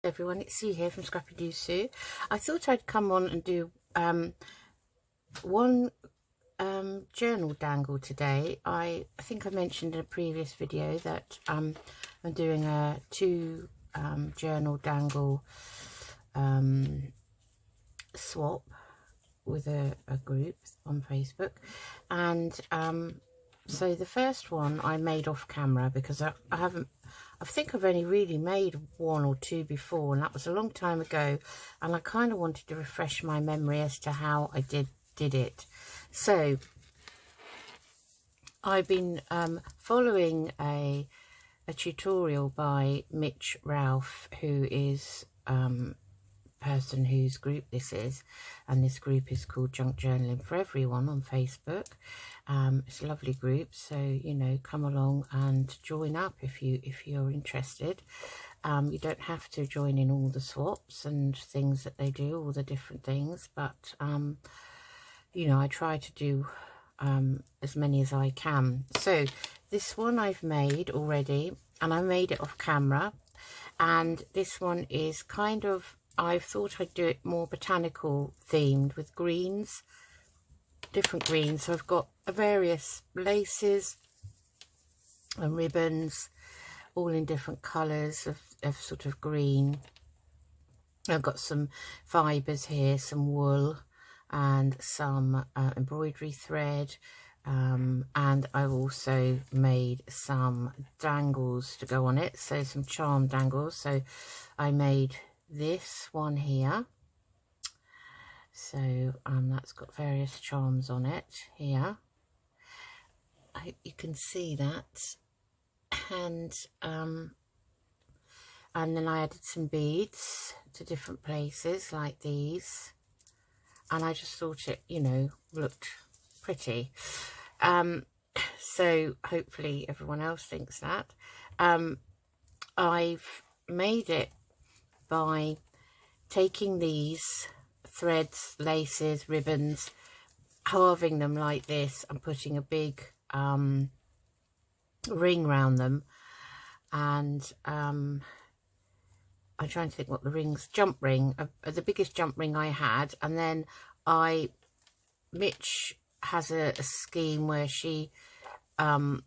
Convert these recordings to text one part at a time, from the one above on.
Everyone, it's Sue here from Scrappy Doo Sue. I thought I'd come on and do one journal dangle today. I think I mentioned in a previous video that I'm doing a two journal dangle swap with a group on Facebook, and so the first one I made off camera because I think I've only really made one or two before, and that was a long time ago, and I kind of wanted to refresh my memory as to how I did it. So I've been following a tutorial by Rauf, who is person whose group this is, and this group is called Junk Journaling for Everyone on Facebook. It's a lovely group, so you know, come along and join up if you're interested. You don't have to join in all the swaps and things that they do, all the different things, but you know, I try to do as many as I can. So this one I've made already, and I made it off camera, and this one is kind of, I thought I'd do it more botanical themed with greens, different greens. So I've got various laces and ribbons, all in different colours of sort of green. I've got some fibres here, some wool and some embroidery thread, and I've also made some dangles to go on it, so some charm dangles. So I made this one here, so that's got various charms on it here. I hope you can see that. And then I added some beads to different places like these, and I just thought it, you know, looked pretty. So hopefully everyone else thinks that. I've made it by taking these threads, laces, ribbons, halving them like this and putting a big ring round them, and I'm trying to think what the rings, jump ring, the biggest jump ring I had. And then Mitch has a scheme where she or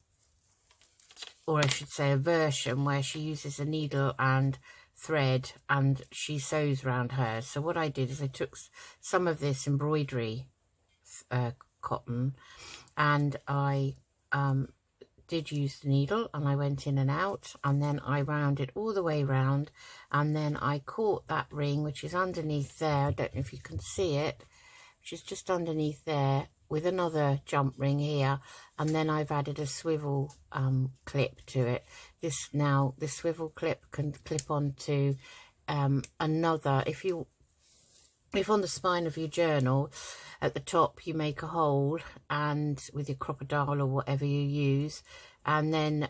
I should say a version where she uses a needle and thread and she sews around hers. So what I did is I took some of this embroidery cotton, and I did use the needle, and I went in and out, and then I wound it all the way round, and then I caught that ring which is underneath there. I don't know if you can see it, which is just underneath there, with another jump ring here, and then I've added a swivel clip to it. This swivel clip can clip onto another. If on the spine of your journal at the top you make a hole, and with your crocodile or whatever you use, and then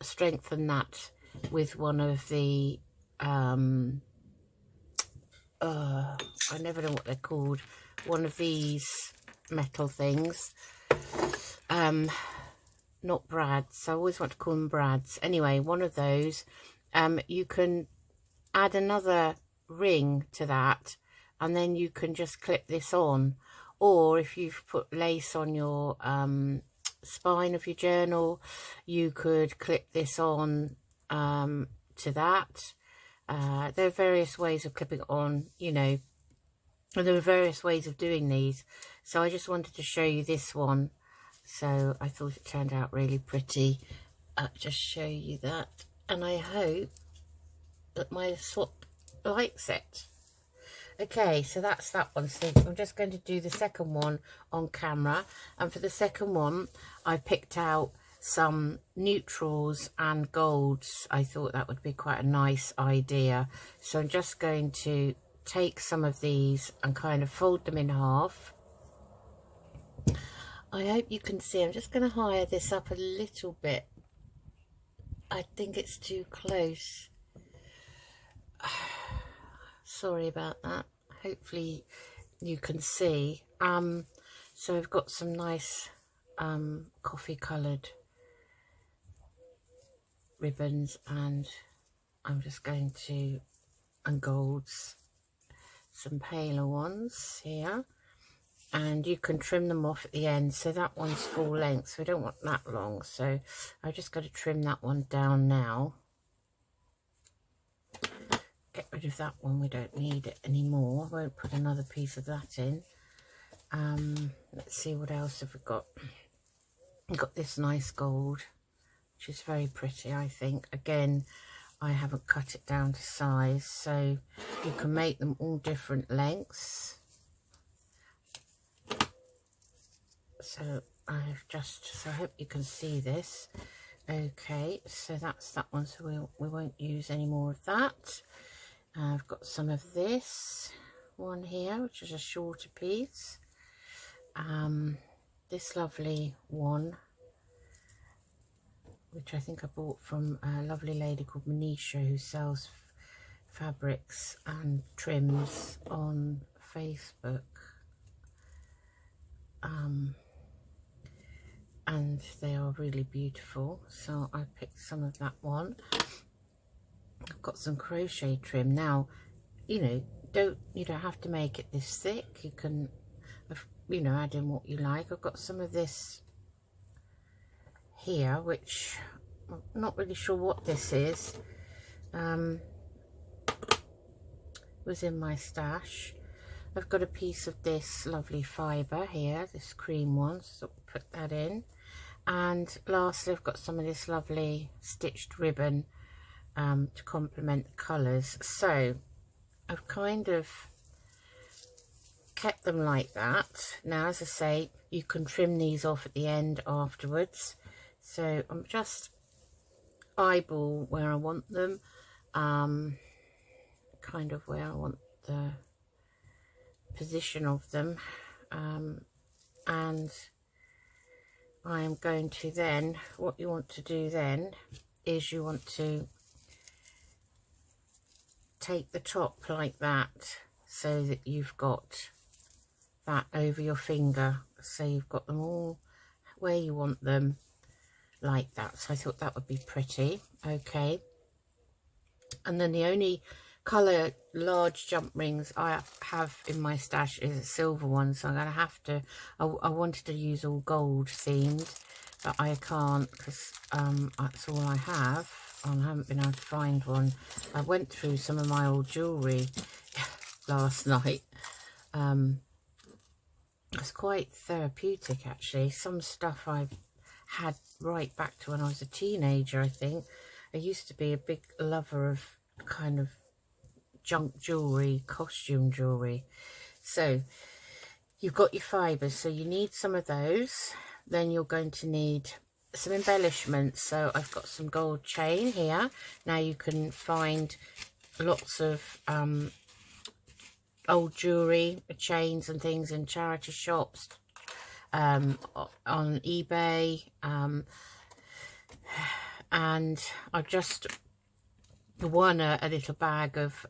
strengthen that with one of the I never know what they're called, one of these metal things, not brads, I always want to call them brads. Anyway, one of those, you can add another ring to that, and then you can just clip this on. Or if you've put lace on your spine of your journal, you could clip this on to that. There are various ways of clipping it on, you know, and there are various ways of doing these. So I just wanted to show you this one. So I thought it turned out really pretty. Just show you that, and I hope that my swap likes it. Okay, so that's that one. So I'm just going to do the second one on camera, and for the second one I picked out some neutrals and golds. I thought that would be quite a nice idea, so I'm just going to take some of these and kind of fold them in half. I hope you can see. I'm just going to higher this up a little bit. I think it's too close. Sorry about that. Hopefully you can see. So I've got some nice coffee coloured ribbons, and I'm just going to and golds, some paler ones here, and you can trim them off at the end. So that one's full length, so we don't want that long, so I've just got to trim that one down now. Get rid of that one, we don't need it anymore. I won't put another piece of that in. Let's see, what else have we got. We've got this nice gold, which is very pretty, I think. Again, I haven't cut it down to size, so you can make them all different lengths. So I hope you can see this. Okay, so that's that one, so we won't use any more of that. I've got some of this one here, which is a shorter piece. This lovely one, which I think I bought from a lovely lady called Manisha, who sells fabrics and trims on Facebook. And they are really beautiful, so I picked some of that one. I've got some crochet trim. Now, you know, you don't have to make it this thick. You can, you know, add in what you like. I've got some of this here, which I'm not really sure what this is. Was in my stash. I've got a piece of this lovely fibre here, this cream one, so put that in. And lastly, I've got some of this lovely stitched ribbon to complement the colours. So I've kind of kept them like that. Now, as I say, you can trim these off at the end afterwards. So I'm just eyeball where I want them, kind of where I want the position of them, and I am going to then, what you want to do then is you want to take the top like that, so that you've got that over your finger, so you've got them all where you want them, like that. So I thought that would be pretty. Okay, and then the only colour large jump rings I have in my stash is a silver one, so I'm going to have to, I wanted to use all gold themed, but I can't, because that's all I have, and I haven't been able to find one. I went through some of my old jewellery last night. It's quite therapeutic, actually. Some stuff I've had right back to when I was a teenager, I think. I used to be a big lover of kind of junk jewellery, costume jewellery. So you've got your fibres, so you need some of those. Then you're going to need some embellishments. So I've got some gold chain here. Now you can find lots of old jewellery, chains and things in charity shops, on eBay, and I've just won a little bag of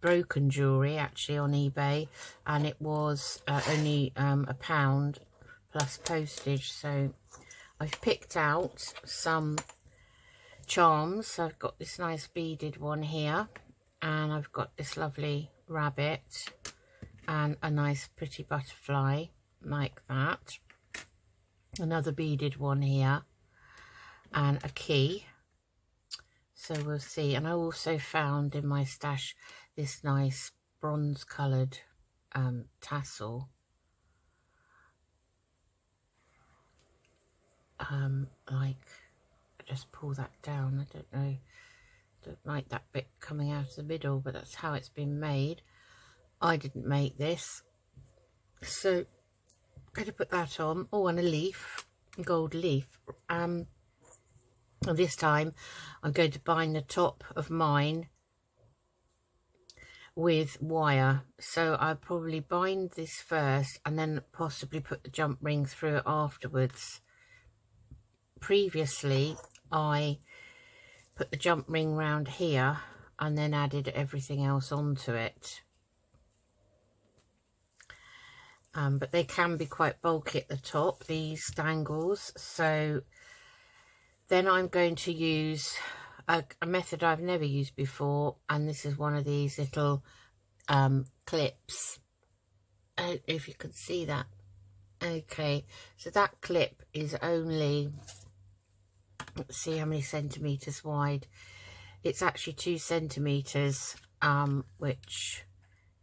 broken jewellery actually on eBay, and it was only £1 plus postage. So I've picked out some charms. So I've got this nice beaded one here, and I've got this lovely rabbit and a nice pretty butterfly like that, another beaded one here, and a key. So we'll see. And I also found in my stash this nice bronze coloured tassel. Like, just pull that down. I don't know, don't like that bit coming out of the middle, but that's how it's been made. I didn't make this. So I'm going to put that on. Oh, and a leaf, a gold leaf. And this time I'm going to bind the top of mine with wire. So I'll probably bind this first and then possibly put the jump ring through it afterwards. Previously I put the jump ring round here and then added everything else onto it. But they can be quite bulky at the top, these dangles. So then I'm going to use a method I've never used before, and this is one of these little clips. If you can see that. Okay, so that clip is only, let's see how many centimeters wide. It's actually 2 centimeters, which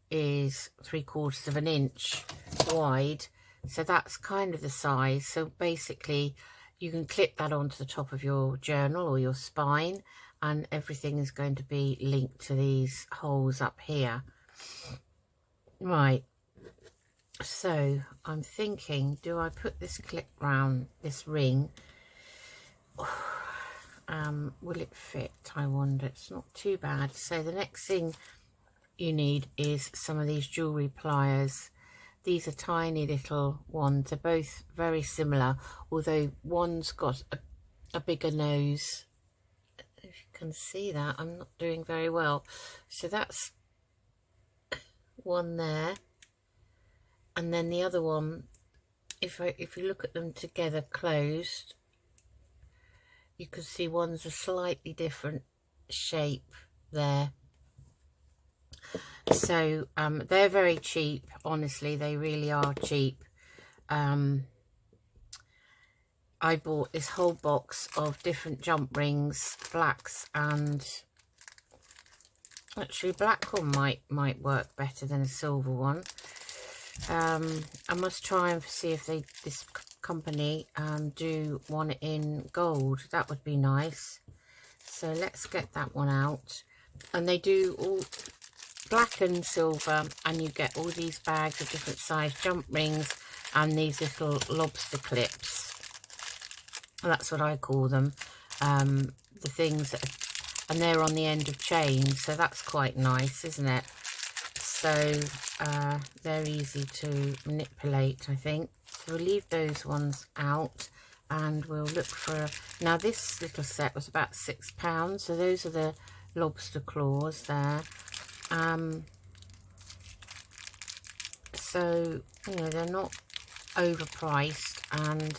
is 3/4 of an inch wide. So that's kind of the size. So basically you can clip that onto the top of your journal or your spine, and everything is going to be linked to these holes up here. Right, so I'm thinking, do I put this clip round this ring? Will it fit, I wonder? It's not too bad. So the next thing you need is some of these jewellery pliers. These are tiny little ones. They're both very similar, although one's got a bigger nose. If you can see that, I'm not doing very well. So that's one there. And then the other one, if you look at them together closed, you can see one's a slightly different shape there. So they're very cheap, honestly, they really are cheap. I bought this whole box of different jump rings, blacks, and actually black one might work better than a silver one. I must try and see if this company do one in gold. That would be nice. So let's get that one out. And they do all black and silver, and you get all these bags of different size jump rings and these little lobster clips. That's what I call them. The things that are, and they're on the end of chains, so that's quite nice, isn't it? So they're easy to manipulate, I think. So we'll leave those ones out, and we'll look for, now this little set was about £6, so those are the lobster claws there. So, you know, they're not overpriced, and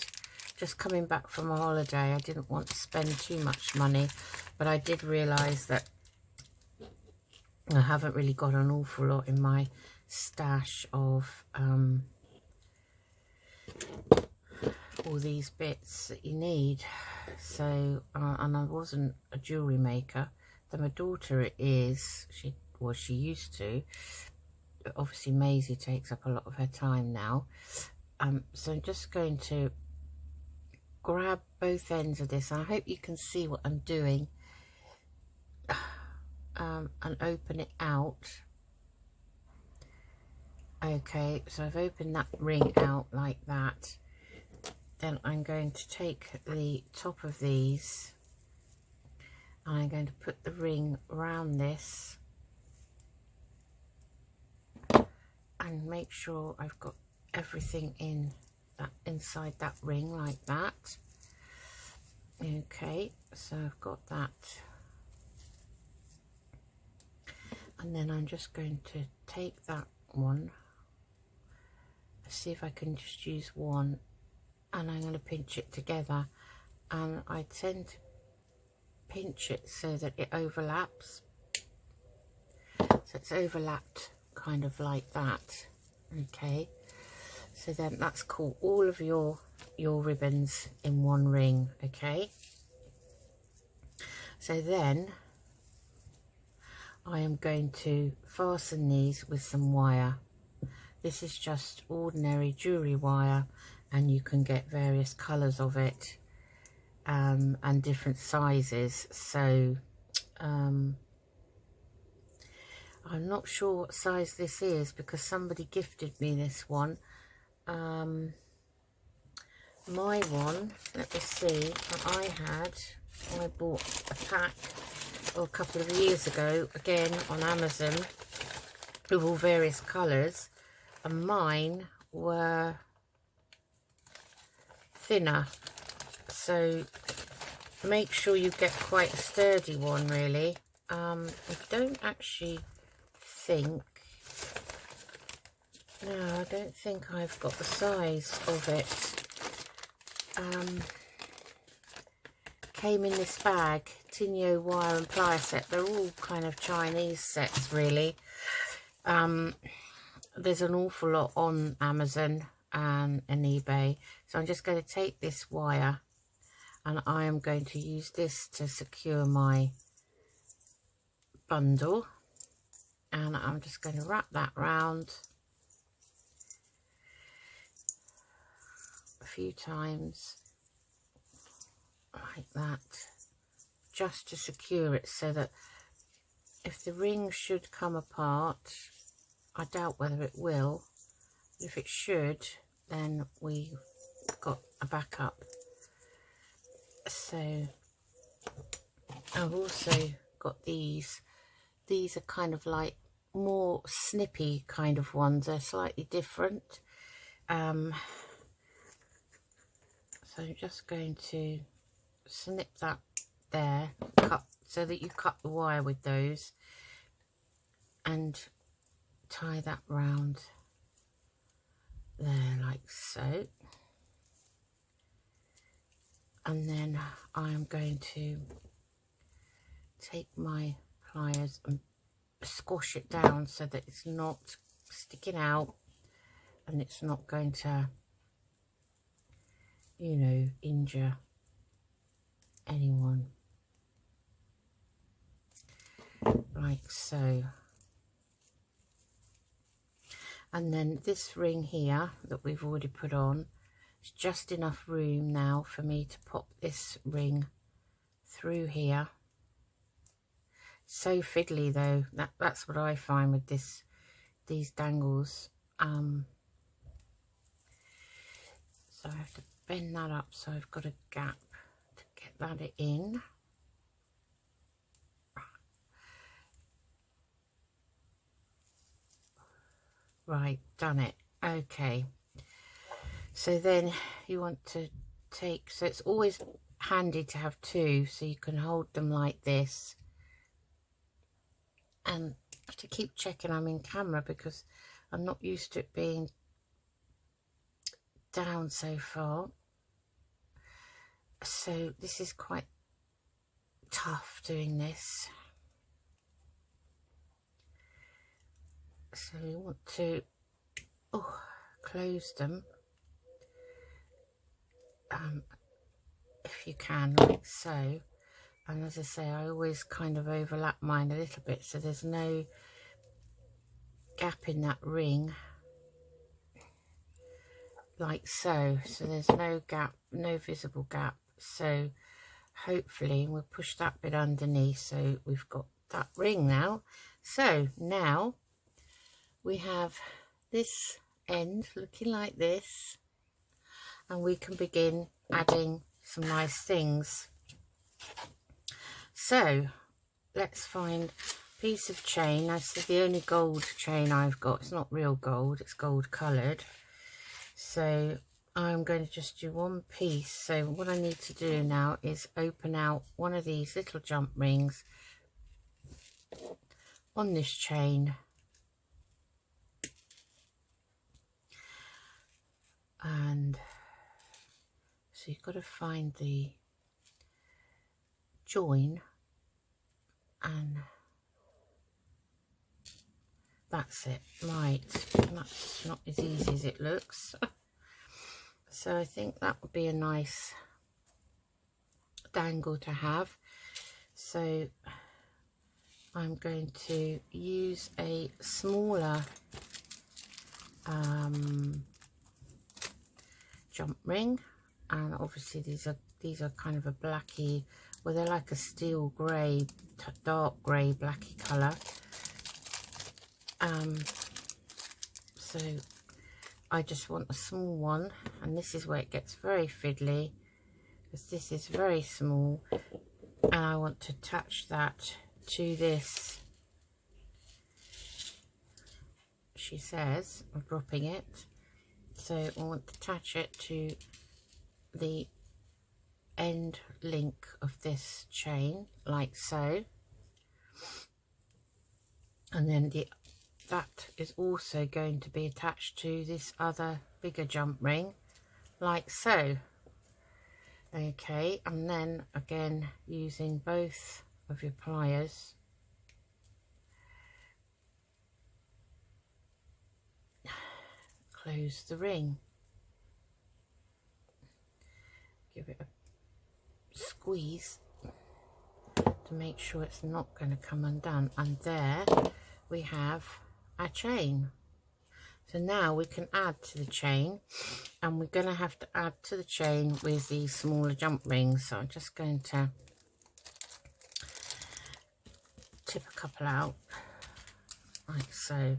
just coming back from a holiday, I didn't want to spend too much money, but I did realise that I haven't really got an awful lot in my stash of all these bits that you need. So, and I wasn't a jewellery maker, though my daughter is, she used to. Obviously Maisie takes up a lot of her time now. So I'm just going to grab both ends of this, and I hope you can see what I'm doing, and open it out. Okay, so I've opened that ring out like that. Then I'm going to take the top of these, and I'm going to put the ring around this and make sure I've got everything in that, inside that ring like that. Okay, so I've got that, and then I'm just going to take that one, see if I can just use one, and I'm going to pinch it together, and I tend to pinch it so that it overlaps, so it's overlapped kind of like that. Okay, so then that's cool, all of your ribbons in one ring. Okay, so then I am going to fasten these with some wire. This is just ordinary jewellery wire, and you can get various colours of it, and different sizes. So I'm not sure what size this is, because somebody gifted me this one. My one, let me see, I bought a pack a couple of years ago, again on Amazon, with all various colours, and mine were thinner. So make sure you get quite a sturdy one, really. I don't actually think, no, I don't think I've got the size of it. came in this bag, Tinio wire and plier set. They're all kind of Chinese sets really. There's an awful lot on Amazon and eBay. So I'm just going to take this wire and I am going to use this to secure my bundle. And I'm just going to wrap that round a few times like that, just to secure it, so that if the ring should come apart, I doubt whether it will, but if it should, then we got a backup. So I've also got these are kind of like more snippy kind of ones. They're slightly different. So I'm just going to snip that there, cut so that you cut the wire with those, and tie that round there like so. And then I'm going to take my pliers and squash it down so that it's not sticking out and it's not going to, you know, injure anyone, like so. And then this ring here that we've already put on, it's just enough room now for me to pop this ring through here. So fiddly though, that's what I find with these dangles. So I have to bend that up so I've got a gap to get that in. Right, done it. Okay, so then you want to take, so it's always handy to have two so you can hold them like this. And I have to keep checking I'm in camera because I'm not used to it being down so far. So this is quite tough doing this. So you want to close them if you can, like so. And as I say, I always kind of overlap mine a little bit so there's no gap in that ring, like so. So there's no gap, no visible gap. So hopefully we'll push that bit underneath so we've got that ring now. So now we have this end looking like this, and we can begin adding some nice things. So let's find a piece of chain. That's the only gold chain I've got. It's not real gold, it's gold coloured. So I'm going to just do one piece. So what I need to do now is open out one of these little jump rings on this chain. And so you've got to find the join, and that's it. Right, that's not as easy as it looks. So I think that would be a nice dangle to have. So I'm going to use a smaller jump ring, and obviously these are kind of a blacky, well, they're like a steel grey, dark grey blacky colour. So I just want a small one, and this is where it gets very fiddly because this is very small, and I want to attach that to this. She says I'm dropping it, so I want to attach it to the end link of this chain like so, and then that is also going to be attached to this other bigger jump ring like so. Okay, and then again using both of your pliers, close the ring, give it a squeeze to make sure it's not going to come undone, and there we have our chain. So now we can add to the chain, and we're going to have to add to the chain with these smaller jump rings. So I'm just going to tip a couple out like so.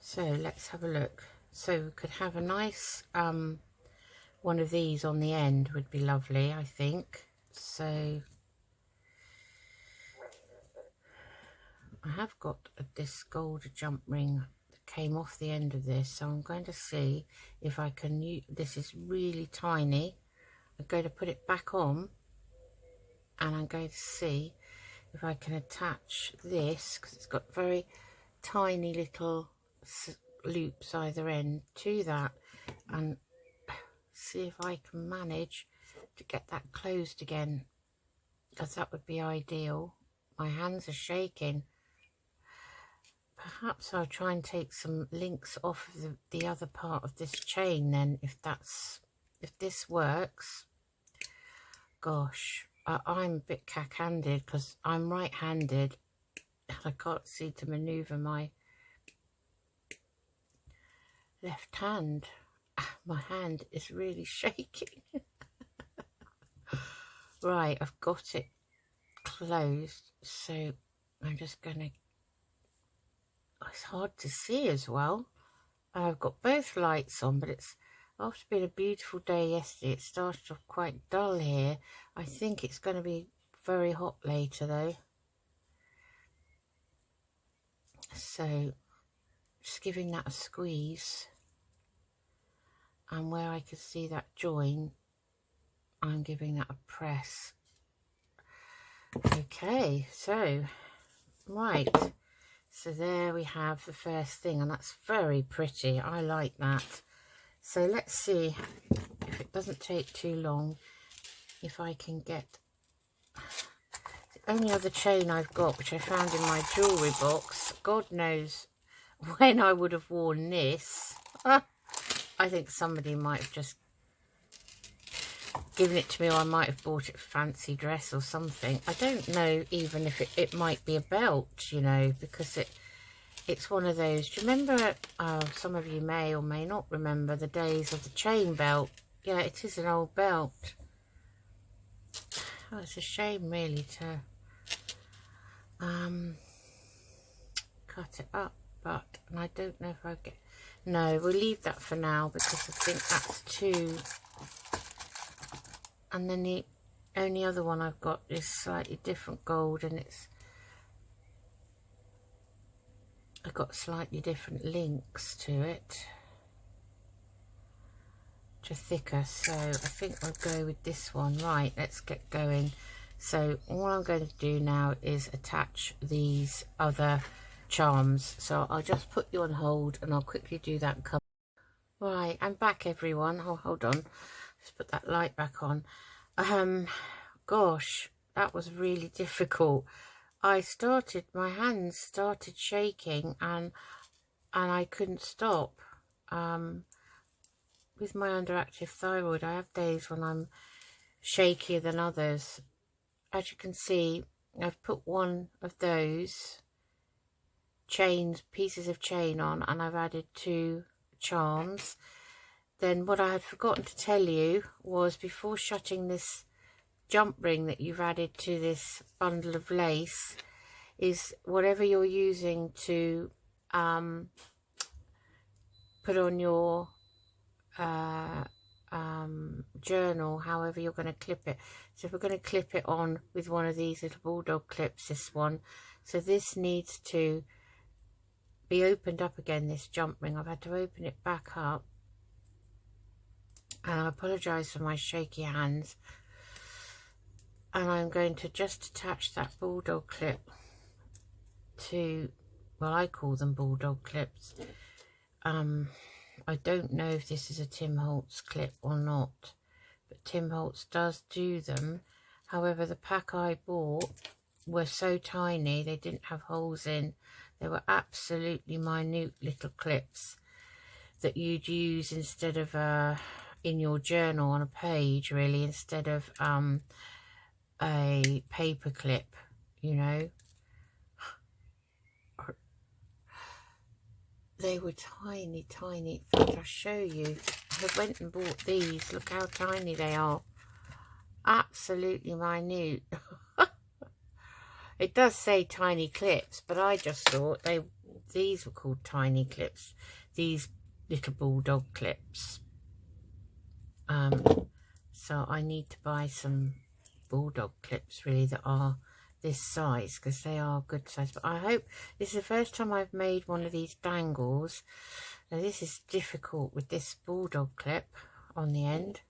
So let's have a look. So we could have a nice one of these on the end would be lovely, I think. So I have got this gold jump ring that came off the end of this, so I'm going to see if I can use, this is really tiny, I'm going to put it back on, and I'm going to see if I can attach this, because it's got very tiny little loops either end, to that, and see if I can manage to get that closed again, because that would be ideal. My hands are shaking. Perhaps I'll try and take some links off of the other part of this chain then, if this works. Gosh, I'm a bit cack-handed because I'm right-handed. I can't see to manoeuvre my left hand. My hand is really shaking. Right, I've got it closed, so I'm just going to, it's hard to see as well. I've got both lights on, but it's after being a beautiful day yesterday, it started off quite dull here. I think it's going to be very hot later though. So just giving that a squeeze, and where I can see that join, I'm giving that a press. Okay, so right, so there we have the first thing, and that's very pretty. I like that. So let's see if it doesn't take too long, if I can get the only other chain I've got, which I found in my jewellery box. God knows when I would have worn this. I think somebody might have just given it to me, or I might have bought it for fancy dress or something. I don't know even if it might be a belt, you know, because it's one of those. Do you remember, some of you may or may not remember the days of the chain belt? Yeah, it is an old belt. Oh, it's a shame really to cut it up, but, and I don't know if I get, no, we'll leave that for now because I think that's too. And then the only other one I've got is slightly different gold, and I've got slightly different links to it, which are thicker, so I think I'll go with this one. Right, let's get going. So all I'm going to do now is attach these other charms, so I'll just put you on hold and I'll quickly do that and come. Right, I'm back everyone. Oh, hold on, just put that light back on. Gosh, that was really difficult. My hands started shaking, and I couldn't stop. With my underactive thyroid, I have days when I'm shakier than others. As you can see, I've put one of those pieces of chain on, and I've added 2 charms. Then what I had forgotten to tell you was, before shutting this jump ring that you've added to this bundle of lace, is whatever you're using to put on your journal, however you're going to clip it. So if we're going to clip it on with one of these little bulldog clips, this one, so this needs to be opened up again, this jump ring. I've had to open it back up, and I apologise for my shaky hands. And I'm going to just attach that bulldog clip to, well, I call them bulldog clips. I don't know if this is a Tim Holtz clip or not, but Tim Holtz does do them. However, the pack I bought were so tiny, they didn't have holes in. They were absolutely minute little clips that you'd use instead of in your journal on a page, really, instead of a paper clip, you know. They were tiny, tiny. In fact, I'll show you. I went and bought these. Look how tiny they are. Absolutely minute. It does say tiny clips, but I just thought these were called tiny clips. These little bulldog clips. So I need to buy some bulldog clips, really, that are this size, because they are good size. But I hope this is the first time I've made one of these dangles. Now this is difficult with this bulldog clip on the end.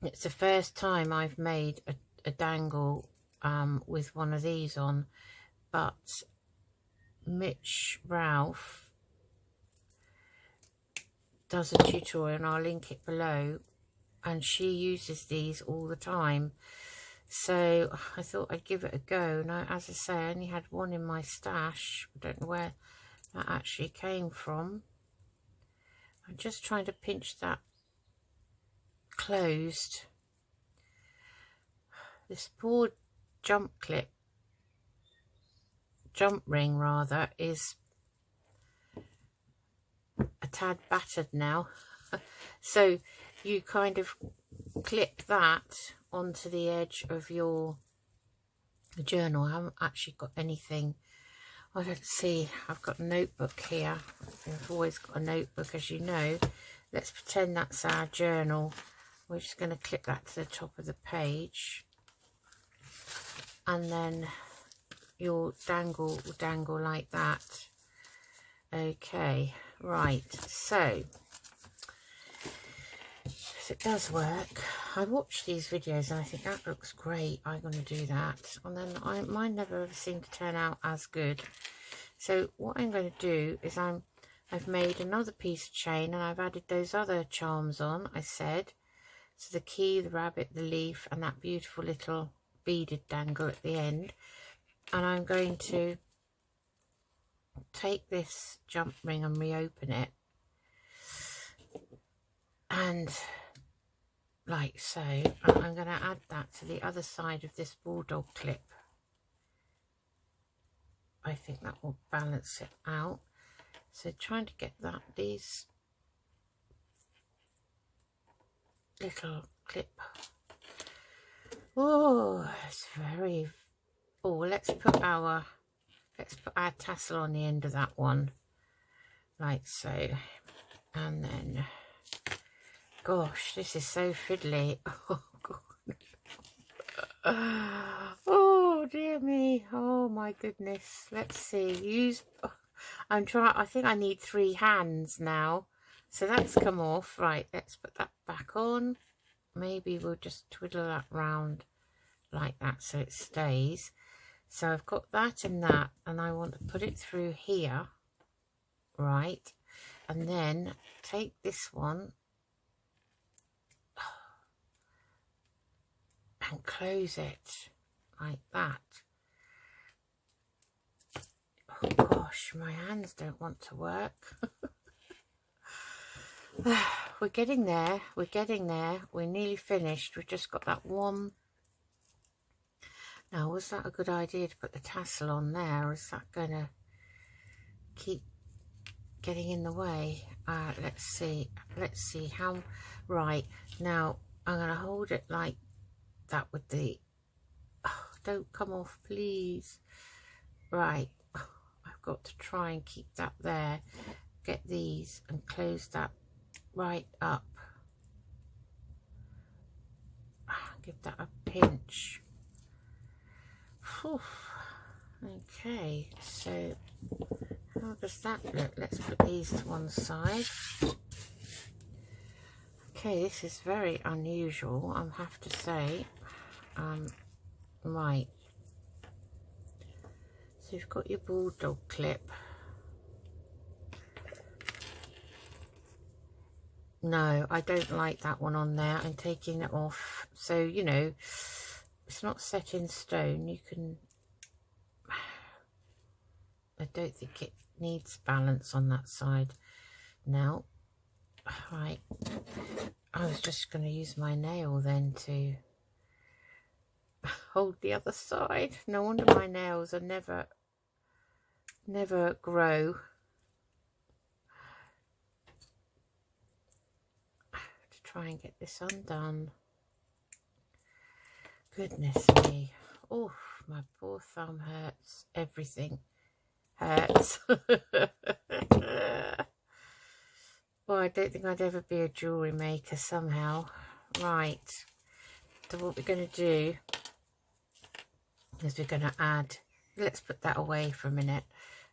It's the first time I've made a dangle with one of these on, but Rauf does a tutorial, and I'll link it below, and she uses these all the time. So I thought I'd give it a go. Now, as I say, I only had one in my stash. I don't know where that actually came from. I'm just trying to pinch that closed. This poor jump ring rather, is a tad battered now. So you kind of clip that onto the edge of your journal. I haven't actually got anything. I don't see. I've got a notebook here. I've always got a notebook, as you know. Let's pretend that's our journal. We're just going to clip that to the top of the page, and then your dangle will dangle like that. Okay, right, so it does work. I watch these videos and I think that looks great, I'm going to do that, and then mine never ever seem to turn out as good. So what I'm going to do is I've made another piece of chain, and I've added those other charms on, I said. So the key, the rabbit, the leaf, and that beautiful little beaded dangle at the end. And I'm going to take this jump ring and reopen it, and like so, and I'm going to add that to the other side of this bulldog clip. I think that will balance it out. So trying to get these little clip. Oh, it's very. Oh, let's put our tassel on the end of that one, like so. And then, gosh, this is so fiddly. Oh God. Oh dear me. Oh my goodness. Let's see. I think I need 3 hands now. So that's come off. Right, let's put that back on. Maybe we'll just twiddle that round like that so it stays. So I've got that and that, and I want to put it through here, right? And then take this one and close it like that. Oh gosh, my hands don't want to work. We're getting there, we're getting there, we're nearly finished. We've just got that one. Now, was that a good idea to put the tassel on there, or is that going to keep getting in the way? Let's see how. Right, now I'm going to hold it like that with the, oh, don't come off please. Right, I've got to try and keep that there. Get these and close that right up. Give that a pinch. Whew. Okay, so how does that look? Let's put these to one side. Okay, this is very unusual, I have to say. Right, so you've got your bulldog clip. No, I don't like that one on there. I'm taking it off. So, you know, it's not set in stone. You can... I don't think it needs balance on that side now. Right. I was just going to use my nail then to hold the other side. No wonder my nails are never grow. To try and get this undone. Goodness me. Oh, my poor thumb hurts. Everything hurts. Well, I don't think I'd ever be a jewellery maker somehow. Right. So what we're going to do is we're going to add... Let's put that away for a minute.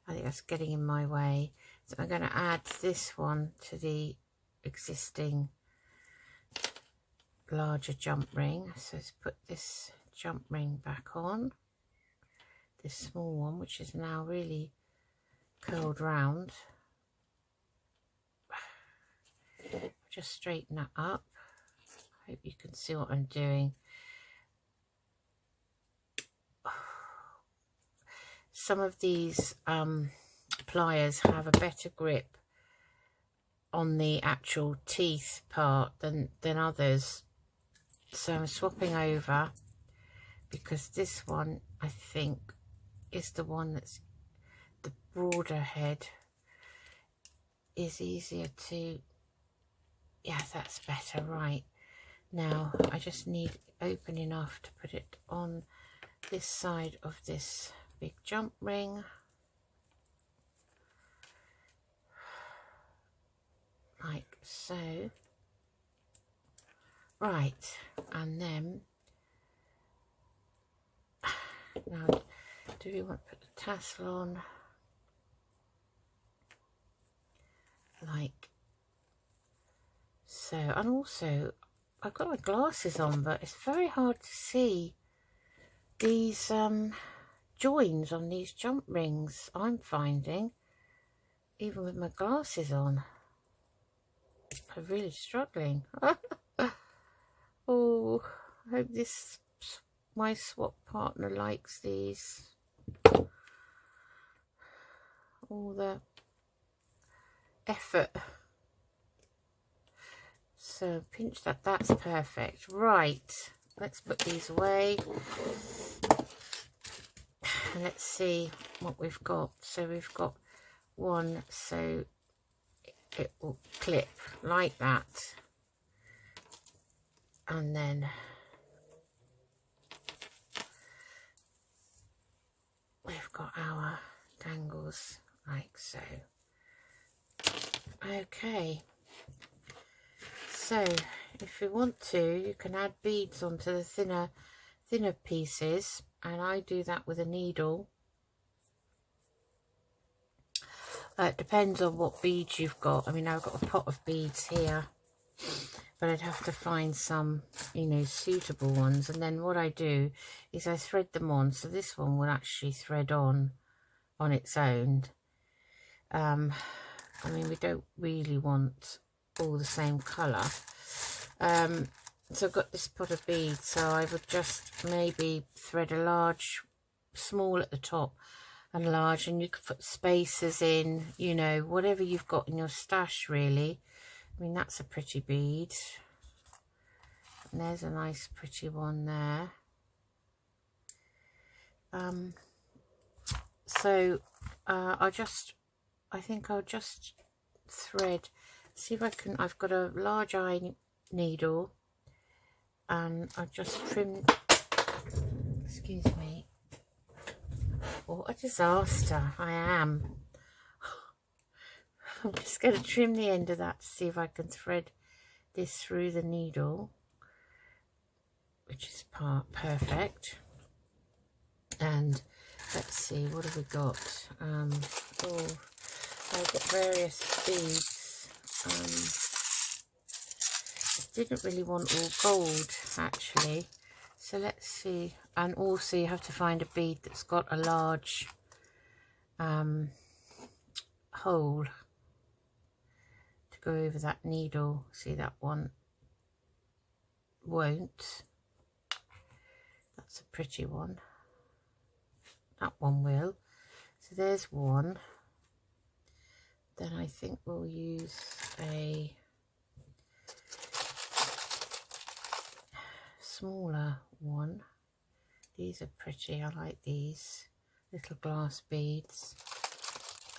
I think that's getting in my way. So I'm going to add this one to the existing larger jump ring. So let's put this jump ring back on. This small one, which is now really curled round. Just straighten that up. Hope you can see what I'm doing. Some of these pliers have a better grip on the actual teeth part than others. So I'm swapping over because this one I think is the one that's the broader head is easier to... Yeah, that's better. Right, now I just need open enough to put it on this side of this big jump ring, like so. Right, and then now do we want to put the tassel on like so? And also I've got my glasses on, but it's very hard to see these joins on these jump rings. I'm finding, even with my glasses on, I'm really struggling. Oh, I hope my swap partner likes these. All the effort. So pinch that, that's perfect. Right, let's put these away. And let's see what we've got. So we've got one, so it will clip like that. And then we've got our dangles like so. Okay. So if you want to, you can add beads onto the thinner pieces, and I do that with a needle. It depends on what beads you've got. I mean, I've got a pot of beads here, but I'd have to find some, you know, suitable ones. And then what I do is I thread them on. So this one will actually thread on its own. I mean, we don't really want all the same colour. So I've got this pot of beads, so I would just maybe thread a large, small at the top and large, and you could put spacers in, you know, whatever you've got in your stash really. I mean, that's a pretty bead, and there's a nice pretty one there. So I think I'll just thread, see if I can, I've got a large eye needle, and I'll just trim, excuse me, what a disaster I am. I'm just going to trim the end of that to see if I can thread this through the needle, which is perfect. And let's see, what have we got? Oh, I've got various beads. I didn't really want all gold actually, so let's see. And also you have to find a bead that's got a large hole to go over that needle. See, that one won't. That's a pretty one. That one will. So there's one. Then I think we'll use a smaller one. These are pretty. I like these little glass beads.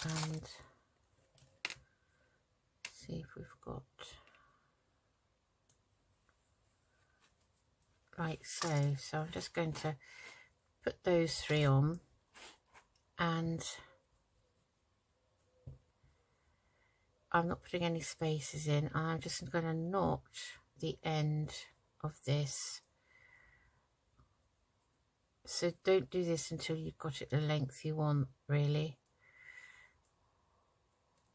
And see if we've got like so. So I'm just going to put those 3 on, and I'm not putting any spaces in. I'm just going to notch the end of this. So don't do this until you've got it the length you want, really,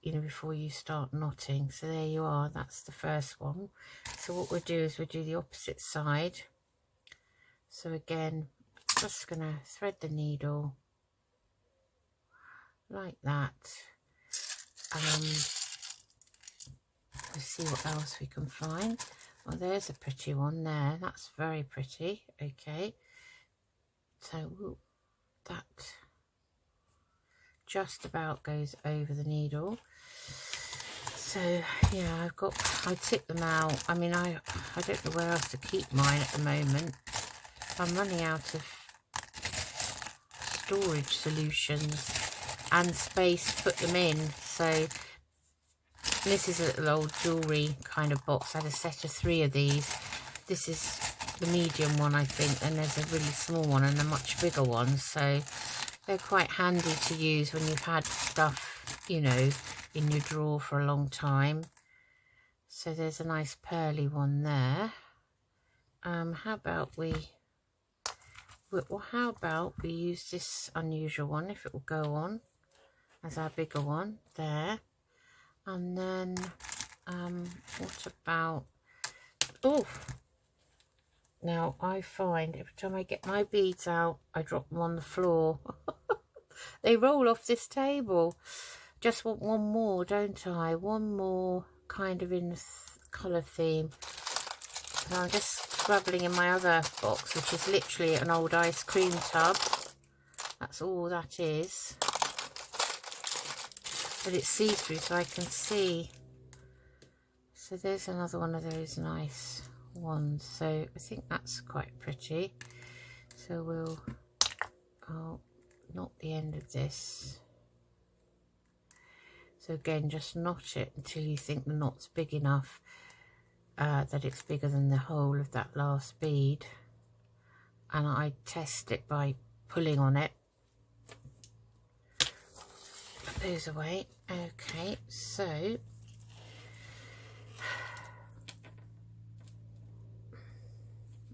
you know, before you start knotting. So there you are, that's the first one. So what we'll do is we'll do the opposite side. So again, just going to thread the needle like that. Let's see what else we can find. Well, there's a pretty one there. That's very pretty. Okay. So that just about goes over the needle. So yeah, I tip them out. I mean, I don't know where else to keep mine at the moment. I'm running out of storage solutions and space to put them in. So this is a little old jewellery kind of box. I had a set of 3 of these. This is the medium one, I think, and there's a really small one and a much bigger one. So they're quite handy to use when you've had stuff, you know, in your drawer for a long time. So there's a nice pearly one there. How about we use this unusual one, if it will go on, as our bigger one there. And then what about, oh, now I find every time I get my beads out, I drop them on the floor. They roll off this table. Just want one more, don't I? One more kind of in the colour theme. And I'm just scrabbling in my other box, which is literally an old ice cream tub. That's all that is. But it's see-through, so I can see. So there's another one of those nice ones. So I think that's quite pretty. So I'll knot the end of this. So again, just knot it until you think the knot's big enough, that it's bigger than the whole of that last bead. And I test it by pulling on it. Put those away. Okay, so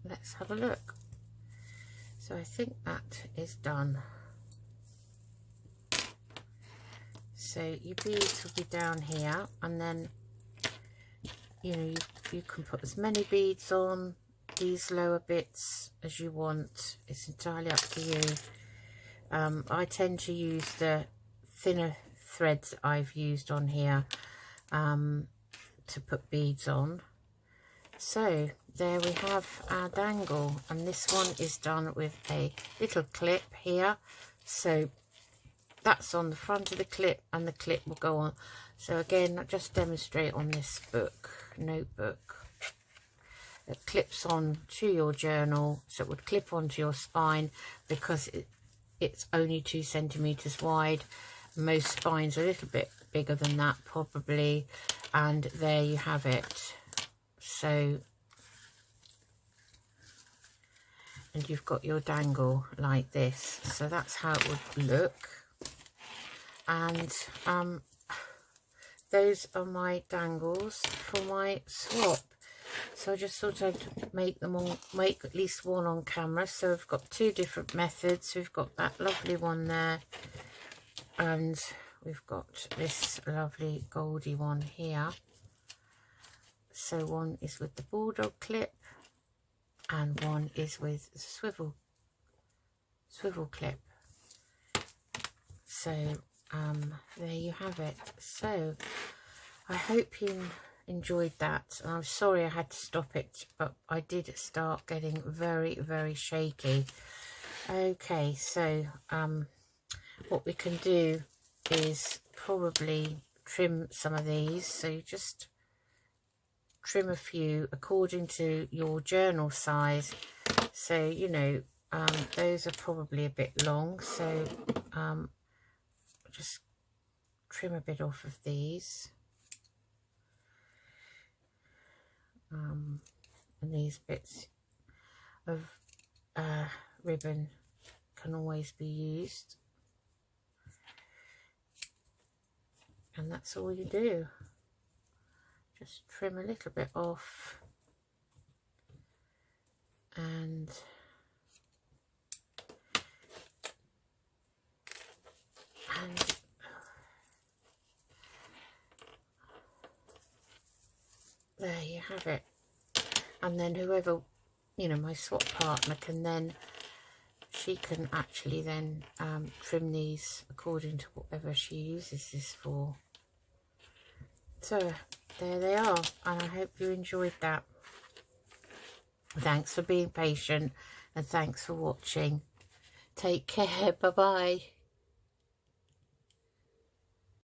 let's have a look. So I think that is done. So your beads will be down here, and then you know you can put as many beads on these lower bits as you want. It's entirely up to you. I tend to use the thinner threads I've used on here to put beads on. So there we have our dangle, and this one is done with a little clip here. So that's on the front of the clip, and the clip will go on. So again, I'll just demonstrate on this notebook. It clips on to your journal, so it would clip onto your spine because it's only 2 centimeters wide. Most spines are a little bit bigger than that probably, and there you have it. So, and you've got your dangle like this. So that's how it would look. And those are my dangles for my swap. So I just thought I'd make at least one on camera. So we've got 2 different methods. We've got that lovely one there, and we've got this lovely goldy one here. So one is with the bulldog clip, and one is with the swivel clip. So there you have it. So I hope you enjoyed that. I'm sorry I had to stop it, but I did start getting very, very shaky. Okay, so what we can do is probably trim some of these. So you just trim a few according to your journal size. So, you know, those are probably a bit long, so just trim a bit off of these. And these bits of ribbon can always be used. And that's all you do. Just trim a little bit off. And there you have it. And then whoever, you know, my swap partner can then, she can actually then trim these according to whatever she uses this for. So there they are, and I hope you enjoyed that. Thanks for being patient, and thanks for watching. Take care. Bye bye.